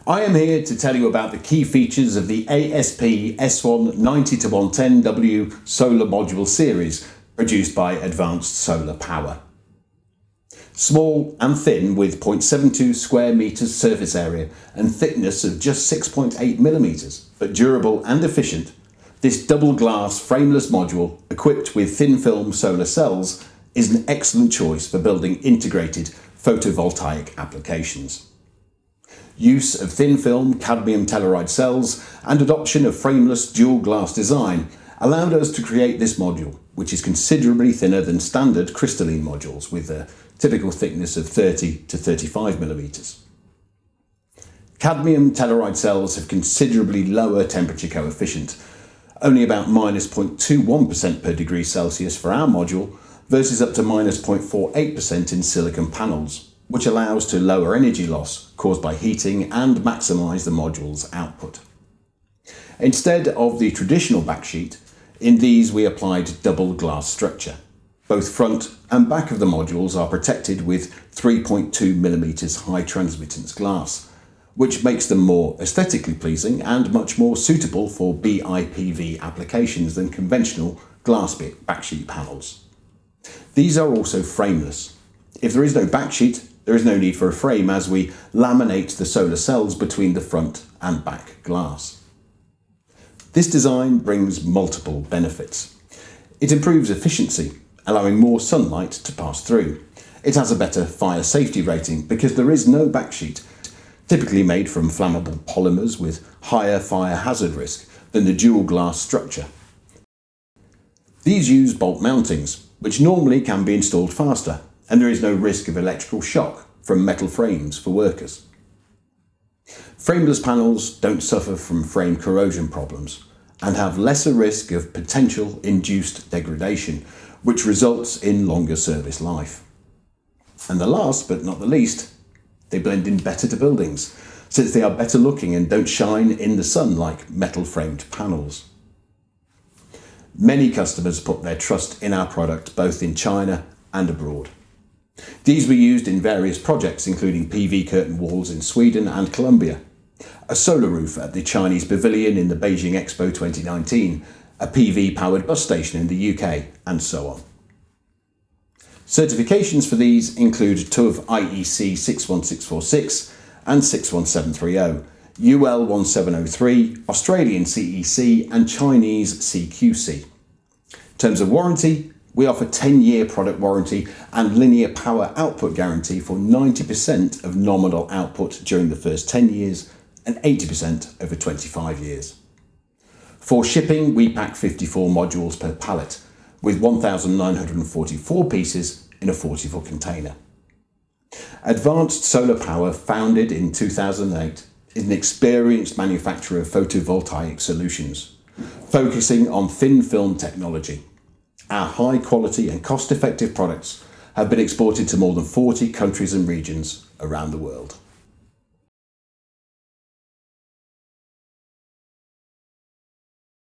I am here to tell you about the key features of the ASP S1-90-110W solar module series produced by Advanced Solar Power. Small and thin with 0.72 square metres surface area and thickness of just 6.8 millimetres, but durable and efficient, this double glass frameless module equipped with thin film solar cells is an excellent choice for building integrated photovoltaic applications. Use of thin film cadmium telluride cells and adoption of frameless dual glass design allowed us to create this module, which is considerably thinner than standard crystalline modules with a typical thickness of 30 to 35 millimeters. Cadmium telluride cells have considerably lower temperature coefficient, only about -0.21% per degree Celsius for our module versus up to -0.48% in silicon panels, which allows to lower energy loss caused by heating and maximise the module's output. Instead of the traditional backsheet, in these we applied double glass structure. Both front and back of the modules are protected with 3.2 millimeters high transmittance glass, which makes them more aesthetically pleasing and much more suitable for BIPV applications than conventional glass backsheet panels. These are also frameless. If there is no backsheet, there is no need for a frame as we laminate the solar cells between the front and back glass. This design brings multiple benefits. It improves efficiency, allowing more sunlight to pass through. It has a better fire safety rating because there is no backsheet, typically made from flammable polymers with higher fire hazard risk than the dual glass structure. These use bolt mountings, which normally can be installed faster, and there is no risk of electrical shock from metal frames for workers. Frameless panels don't suffer from frame corrosion problems and have lesser risk of potential induced degradation, which results in longer service life. And the last but not the least, they blend in better to buildings, since they are better looking and don't shine in the sun like metal framed panels. Many customers put their trust in our product both in China and abroad. These were used in various projects including PV curtain walls in Sweden and Colombia, a solar roof at the Chinese Pavilion in the Beijing Expo 2019, a PV powered bus station in the UK, and so on. Certifications for these include TÜV IEC 61646 and 61730, UL 1703, Australian CEC and Chinese CQC. In terms of warranty, we offer 10-year product warranty and linear power output guarantee for 90% of nominal output during the first 10 years and 80% over 25 years. For shipping, we pack 54 modules per pallet, with 1,944 pieces in a 40-foot container. Advanced Solar Power, founded in 2008, is an experienced manufacturer of photovoltaic solutions, focusing on thin film technology. Our high quality and cost-effective products have been exported to more than 40 countries and regions around the world.